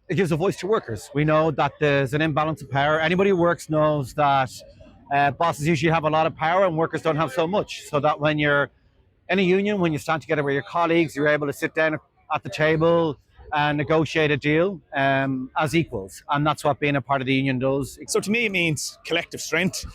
it gives a voice to workers. We know that there's an imbalance of power. Anybody who works knows that bosses usually have a lot of power and workers don't have so much. So that when you're in a union, when you stand together with your colleagues, you're able to sit down at the table and negotiate a deal as equals. And that's what being a part of the union does. So to me, it means collective strength.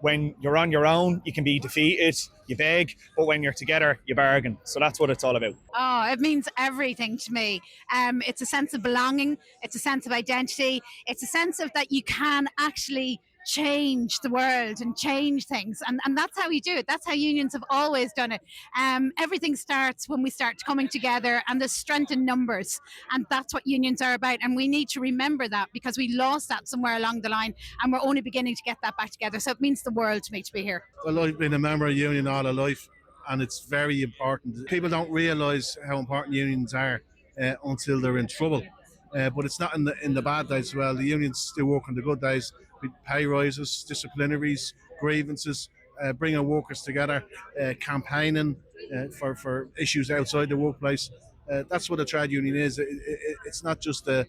When you're on your own, you can be defeated, you beg, but when you're together, you bargain. So that's what it's all about. Oh, it means everything to me. It's a sense of belonging. It's a sense of identity. It's a sense of that you can actually change the world and change things, and that's how we do it. That's how unions have always done it. Everything starts when we start coming together, and there's strength in numbers, and that's what unions are about. And we need to remember that, because we lost that somewhere along the line, and we're only beginning to get that back together. So it means the world to me to be here. Well, I've been a member of a union all my life, and it's very important. People don't realise how important unions are until they're in trouble. But it's not in the bad days as well. The unions still work on the good days with pay rises, disciplinaries, grievances, bringing workers together, campaigning for issues outside the workplace. That's what a trade union is. It's not just a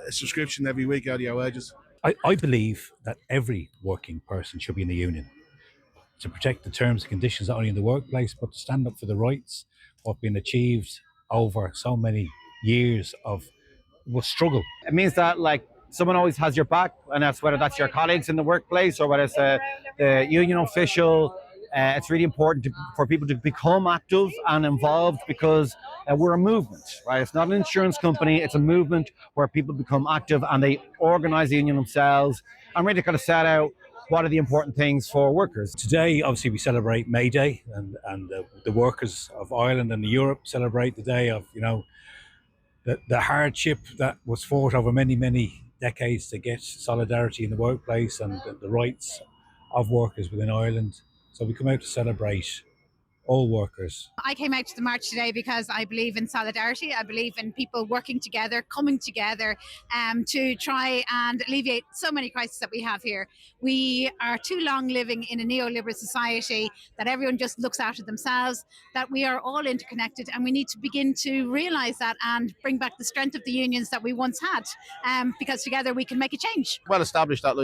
subscription every week out of your wages. I believe that every working person should be in a union to protect the terms and conditions not only in the workplace, but to stand up for the rights of being achieved over so many years of struggle. It means that someone always has your back, and that's whether that's your colleagues in the workplace or whether it's the union official. It's really important for people to become active and involved, because we're a movement, right? It's not an insurance company. It's a movement where people become active and they organise the union themselves and really kind of set out what are the important things for workers. Today, obviously, we celebrate May Day, and the workers of Ireland and Europe celebrate the day of, the hardship that was fought over many, many decades to get solidarity in the workplace and the rights of workers within Ireland. So we come out to celebrate all workers. I came out to the march today because I believe in solidarity. I believe in people working together, coming together to try and alleviate so many crises that we have here. We are too long living in a neoliberal society that everyone just looks after themselves, that we are all interconnected, and we need to begin to realise that and bring back the strength of the unions that we once had, because together we can make a change. Well established that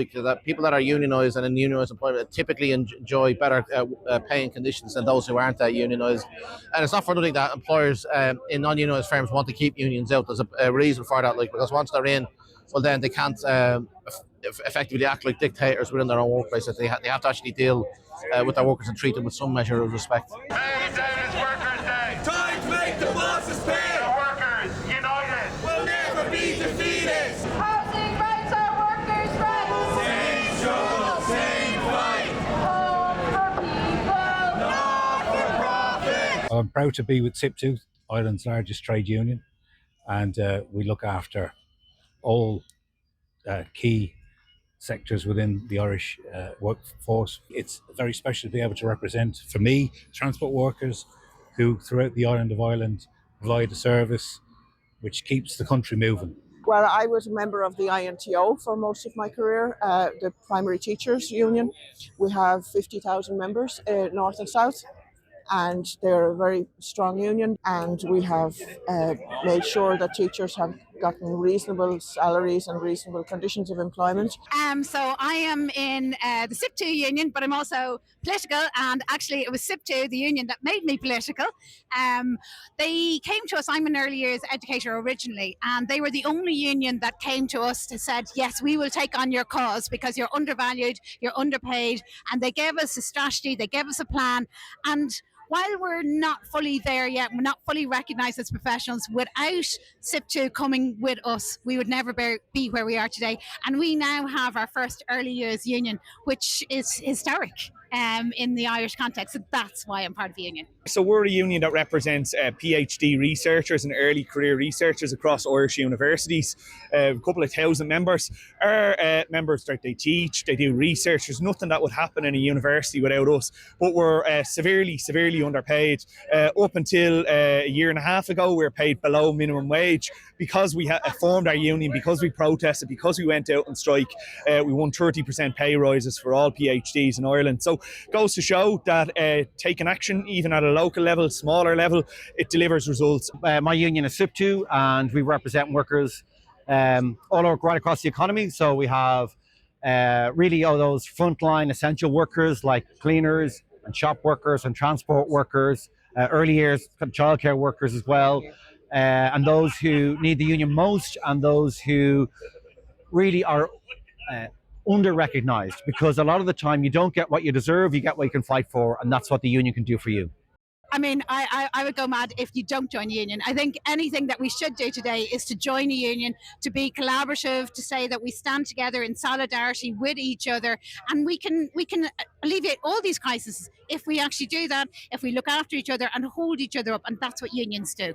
people that are unionised and in unionised employment typically enjoy better paying conditions than those who aren't unionised. And it's not for nothing that employers in non-unionised firms want to keep unions out. There's a reason for that, because once they're in, well, then they can't effectively act like dictators within their own workplace. They have to actually deal with their workers and treat them with some measure of respect. Hey, it's Workers' Day. Time to make the bosses pay. The workers united will never be defeated. Housing rights are workers' rights. Same struggle, same fight. Home for people, not for profit. I'm proud to be with SIPTU, Ireland's largest trade union, and we look after all key sectors within the Irish workforce. It's very special to be able to represent, for me, transport workers who throughout the island of Ireland provide a service which keeps the country moving. Well, I was a member of the INTO for most of my career, the Primary Teachers Union. We have 50,000 members, north and south, and they're a very strong union, and we have made sure that teachers have gotten reasonable salaries and reasonable conditions of employment. So I am in the SIPTU union, but I'm also political, and actually it was SIPTU, the union, that made me political. They came to us, I'm an early years educator originally, and they were the only union that came to us and said, yes, we will take on your cause because you're undervalued, you're underpaid, and they gave us a strategy, they gave us a plan. And while we're not fully there yet, we're not fully recognised as professionals, without SIPTU coming with us, we would never be where we are today. And we now have our first early years union, which is historic in the Irish context. So that's why I'm part of the union. So we're a union that represents PhD researchers and early career researchers across Irish universities, a couple of thousand members. Our members, they teach, they do research. There's nothing that would happen in a university without us, but we're severely underpaid. Up until a year and a half ago, we were paid below minimum wage. Because we formed our union, because we protested, because we went out on strike, we won 30% pay rises for all PhDs in Ireland. So it goes to show that taking action, even at a local level, smaller level, it delivers results. My union is SIPTU, and we represent workers right across the economy. So we have really all those frontline essential workers like cleaners and shop workers and transport workers, early years childcare workers as well, and those who need the union most, and those who really are under recognized, because a lot of the time you don't get what you deserve, you get what you can fight for, and that's what the union can do for you. I mean, I would go mad if you don't join a union. I think anything that we should do today is to join a union, to be collaborative, to say that we stand together in solidarity with each other, and we can alleviate all these crises if we actually do that, if we look after each other and hold each other up, and that's what unions do.